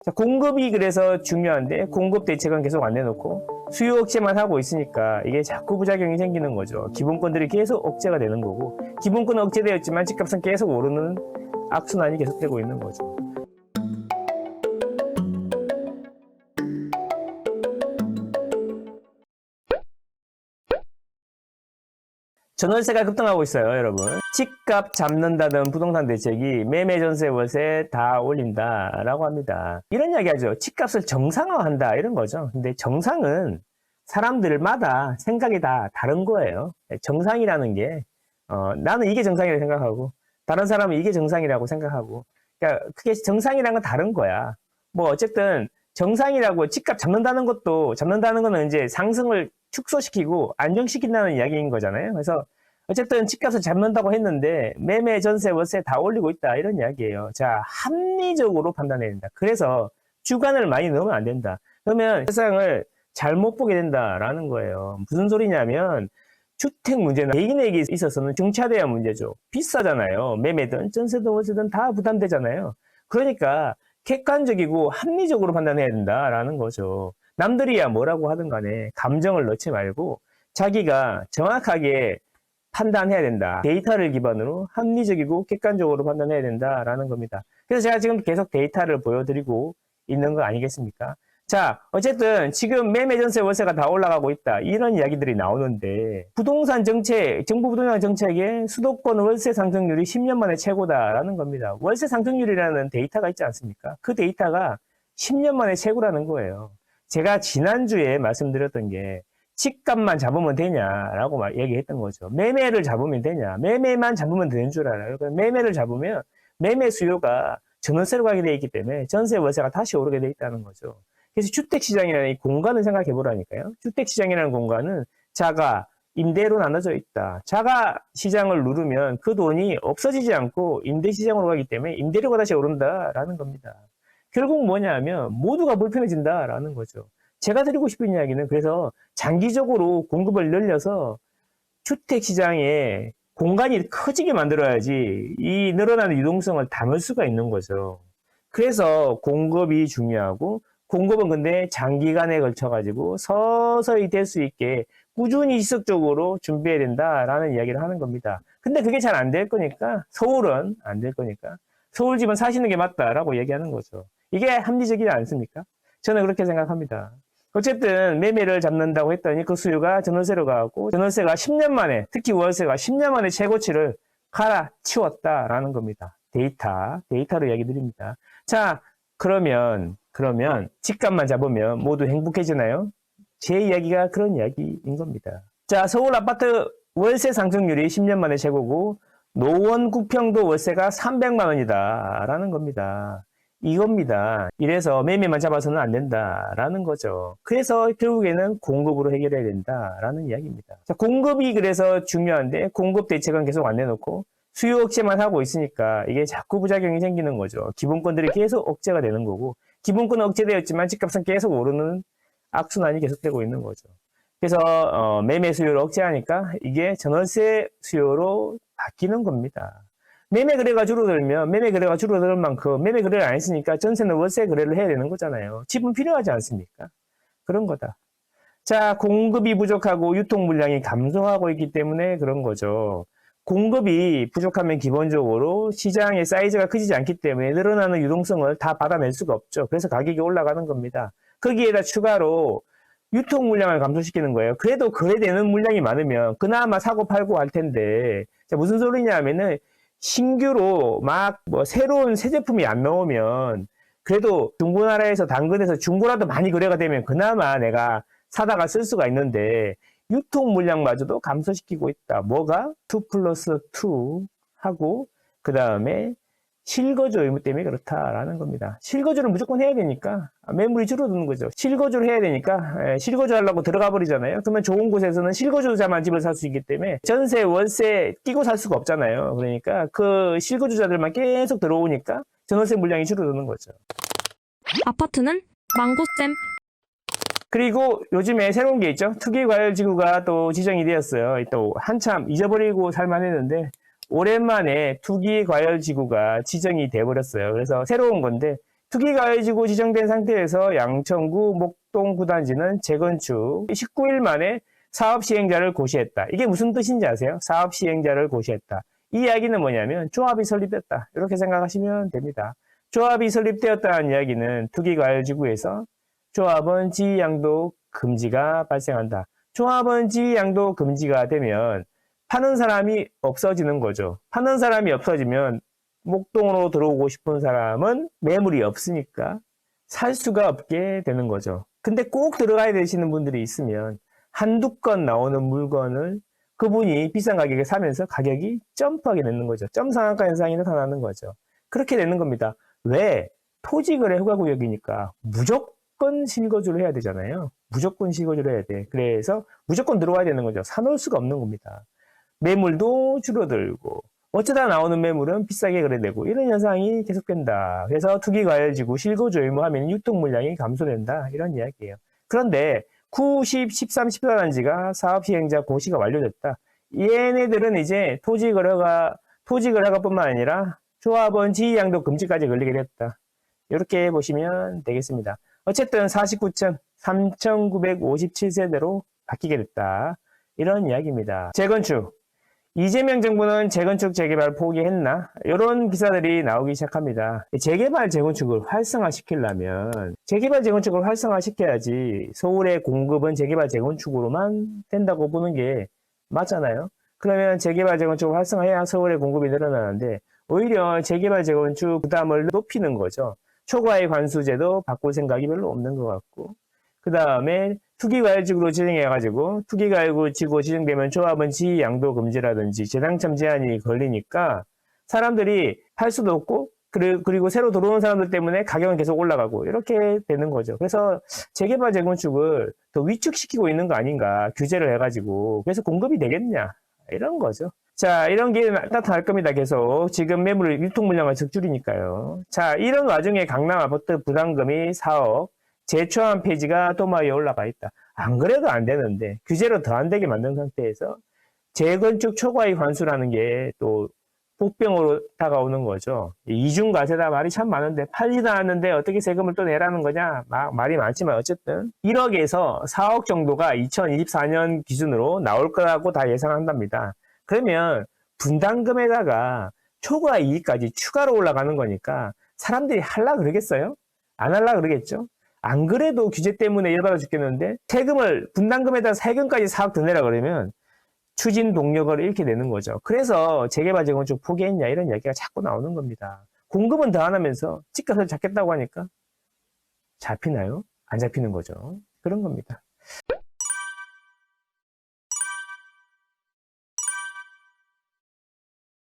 자, 공급이 그래서 중요한데 공급 대책은 계속 안 내놓고 수요 억제만 하고 있으니까 이게 자꾸 부작용이 생기는 거죠. 기본권들이 계속 억제가 되는 거고 기본권은 억제되었지만 집값은 계속 오르는 악순환이 계속되고 있는 거죠. 전월세가 급등하고 있어요, 여러분. 집값 잡는다는 부동산 대책이 매매, 전세, 월세 다 올린다라고 합니다. 이런 이야기 하죠. 집값을 정상화한다 이런 거죠. 근데 정상은 사람들마다 생각이 다 다른 거예요. 정상이라는 게 나는 이게 정상이라고 생각하고 다른 사람은 이게 정상이라고 생각하고 그러니까 그게 정상이라는 건 다른 거야. 뭐 어쨌든 정상이라고 집값 잡는다는 거는 이제 상승을 축소시키고 안정시킨다는 이야기인 거잖아요. 그래서 어쨌든 집값을 잡는다고 했는데 매매, 전세, 월세 다 올리고 있다 이런 이야기예요. 자, 합리적으로 판단해야 된다. 그래서 주관을 많이 넣으면 안 된다. 그러면 세상을 잘못 보게 된다라는 거예요. 무슨 소리냐면 주택 문제는 개인에게 있어서는 중차대한 문제죠. 비싸잖아요. 매매든 전세든 월세든 다 부담되잖아요. 그러니까 객관적이고 합리적으로 판단해야 된다라는 거죠. 남들이야 뭐라고 하든 간에 감정을 넣지 말고 자기가 정확하게 판단해야 된다. 데이터를 기반으로 합리적이고 객관적으로 판단해야 된다라는 겁니다. 그래서 제가 지금 계속 데이터를 보여드리고 있는 거 아니겠습니까? 자, 어쨌든 지금 매매, 전세, 월세가 다 올라가고 있다. 이런 이야기들이 나오는데 부동산 정책, 정부 부동산 정책의 수도권 월세 상승률이 10년 만에 최고다라는 겁니다. 월세 상승률이라는 데이터가 있지 않습니까? 그 데이터가 10년 만에 최고라는 거예요. 제가 지난주에 말씀드렸던 게 집값만 잡으면 되냐라고 얘기했던 거죠. 매매를 잡으면 되냐. 매매만 잡으면 되는 줄 알아요. 그러니까 매매를 잡으면 매매 수요가 전월세로 가게 돼 있기 때문에 전세 월세가 다시 오르게 돼 있다는 거죠. 그래서 주택시장이라는 이 공간을 생각해 보라니까요. 주택시장이라는 공간은 자가, 임대로 나눠져 있다. 자가 시장을 누르면 그 돈이 없어지지 않고 임대시장으로 가기 때문에 임대료가 다시 오른다라는 겁니다. 결국 뭐냐면 모두가 불편해진다라는 거죠. 제가 드리고 싶은 이야기는 그래서 장기적으로 공급을 늘려서 주택시장에 공간이 커지게 만들어야지 이 늘어나는 유동성을 담을 수가 있는 거죠. 그래서 공급이 중요하고 공급은 근데 장기간에 걸쳐가지고 서서히 될 수 있게 꾸준히 지속적으로 준비해야 된다라는 이야기를 하는 겁니다. 근데 그게 잘 안 될 거니까 서울은 안 될 거니까 서울 집은 사시는 게 맞다라고 얘기하는 거죠. 이게 합리적이지 않습니까? 저는 그렇게 생각합니다. 어쨌든 매매를 잡는다고 했더니 그 수요가 전월세로 가고 전월세가 10년 만에 특히 월세가 10년 만에 최고치를 갈아치웠다라는 겁니다. 데이터로 얘기 드립니다. 자, 그러면 집값만 잡으면 모두 행복해지나요? 제 이야기가 그런 이야기인 겁니다. 자, 서울 아파트 월세 상승률이 10년 만에 최고고 노원 구평도 월세가 300만 원이다 라는 겁니다. 이겁니다. 이래서 매매만 잡아서는 안 된다라는 거죠. 그래서 결국에는 공급으로 해결해야 된다라는 이야기입니다. 자, 공급이 그래서 중요한데 공급 대책은 계속 안 내놓고 수요 억제만 하고 있으니까 이게 자꾸 부작용이 생기는 거죠. 기본권들이 계속 억제가 되는 거고 기본권은 억제되었지만 집값은 계속 오르는 악순환이 계속되고 있는 거죠. 그래서 매매 수요를 억제하니까 이게 전월세 수요로 바뀌는 겁니다. 매매 거래가 줄어들면 매매 거래가 줄어들 만큼 매매 거래를 안 했으니까 전세는 월세 거래를 해야 되는 거잖아요. 집은 필요하지 않습니까? 그런 거다. 자, 공급이 부족하고 유통 물량이 감소하고 있기 때문에 그런 거죠. 공급이 부족하면 기본적으로 시장의 사이즈가 크지 않기 때문에 늘어나는 유동성을 다 받아낼 수가 없죠. 그래서 가격이 올라가는 겁니다. 거기에다 추가로 유통 물량을 감소시키는 거예요. 그래도 거래되는 물량이 많으면 그나마 사고 팔고 할 텐데 자, 무슨 소리냐면은 신규로 막 뭐 새로운 새 제품이 안 나오면 그래도 중고나라에서 당근에서 중고라도 많이 거래가 되면 그나마 내가 사다가 쓸 수가 있는데 유통 물량마저도 감소시키고 있다. 뭐가? 2+2 하고 그 다음에 실거주 의무 때문에 그렇다라는 겁니다. 실거주를 무조건 해야 되니까 매물이 줄어드는 거죠. 실거주를 해야 되니까 실거주 하려고 들어가 버리잖아요. 그러면 좋은 곳에서는 실거주자만 집을 살 수 있기 때문에 전세, 월세 끼고 살 수가 없잖아요. 그러니까 그 실거주자들만 계속 들어오니까 전월세 물량이 줄어드는 거죠. 아파트는 망고쌤. 그리고 요즘에 새로운 게 있죠. 투기과열지구가 또 지정이 되었어요. 또 한참 잊어버리고 살만했는데 오랜만에 투기과열지구가 지정이 돼버렸어요. 그래서 새로운 건데 투기가 해지고 지정된 상태에서 양천구 목동구단지는 재건축 19일 만에 사업 시행자를 고시했다. 이게 무슨 뜻인지 아세요? 사업 시행자를 고시했다. 이 이야기는 뭐냐면 조합이 설립됐다. 이렇게 생각하시면 됩니다. 조합이 설립되었다는 이야기는 투기과열지구에서 조합원 지위양도 금지가 발생한다. 조합원 지위양도 금지가 되면 파는 사람이 없어지는 거죠. 파는 사람이 없어지면 목동으로 들어오고 싶은 사람은 매물이 없으니까 살 수가 없게 되는 거죠. 근데 꼭 들어가야 되시는 분들이 있으면 한두 건 나오는 물건을 그분이 비싼 가격에 사면서 가격이 점프하게 되는 거죠. 점상한가 현상이 나타나는 거죠. 그렇게 되는 겁니다. 왜? 토지거래 허가구역이니까 무조건 실거주를 해야 되잖아요. 무조건 실거주를 해야 돼. 그래서 무조건 들어와야 되는 거죠. 사놓을 수가 없는 겁니다. 매물도 줄어들고 어쩌다 나오는 매물은 비싸게 거래되고 이런 현상이 계속된다. 그래서 투기과열지구 실거주 의무하면 유통 물량이 감소된다. 이런 이야기예요. 그런데 9, 10, 13, 14단지가 사업 시행자 고시가 완료됐다. 얘네들은 이제 토지거래가뿐만 아니라 조합원 지위양도 금지까지 걸리게 됐다. 이렇게 보시면 되겠습니다. 어쨌든 49층 3,957세대로 바뀌게 됐다. 이런 이야기입니다. 재건축. 이재명 정부는 재건축 재개발 포기했나? 이런 기사들이 나오기 시작합니다. 재개발 재건축을 활성화시키려면 재개발 재건축을 활성화시켜야지 서울의 공급은 재개발 재건축으로만 된다고 보는 게 맞잖아요. 그러면 재개발 재건축을 활성화해야 서울의 공급이 늘어나는데 오히려 재개발 재건축 부담을 높이는 거죠. 초과의 관수제도 바꿀 생각이 별로 없는 것 같고 그 다음에 투기과열지구로 지정해가지고 투기과열지구 지정되면 조합은 지위 양도 금지라든지 재당첨 제한이 걸리니까 사람들이 팔 수도 없고 그리고 새로 들어오는 사람들 때문에 가격은 계속 올라가고 이렇게 되는 거죠. 그래서 재개발 재건축을 더 위축시키고 있는 거 아닌가 규제를 해가지고 그래서 공급이 되겠냐 이런 거죠. 자, 이런 게 나타날 겁니다. 계속 지금 매물 유통 물량을 적줄이니까요. 자, 이런 와중에 강남 아파트 부담금이 4억 제초한 폐지가 도마 위에 올라가 있다. 안 그래도 안 되는데 규제로 더 안 되게 만든 상태에서 재건축 초과이익 환수라는 게 또 복병으로 다가오는 거죠. 이중과세다 말이 참 많은데 팔지도 않았는데 어떻게 세금을 또 내라는 거냐 말이 많지만 어쨌든 1억에서 4억 정도가 2024년 기준으로 나올 거라고 다 예상한답니다. 그러면 분담금에다가 초과이익까지 추가로 올라가는 거니까 사람들이 할라 그러겠어요? 안 할라 그러겠죠? 안 그래도 규제 때문에 열받아 죽겠는데 분담금에다 세금까지 4억 더 내라 그러면 추진 동력을 잃게 되는 거죠. 그래서 재개발 재건축 포기했냐 이런 이야기가 자꾸 나오는 겁니다. 공급은 더 안 하면서 집값을 잡겠다고 하니까 잡히나요? 안 잡히는 거죠. 그런 겁니다.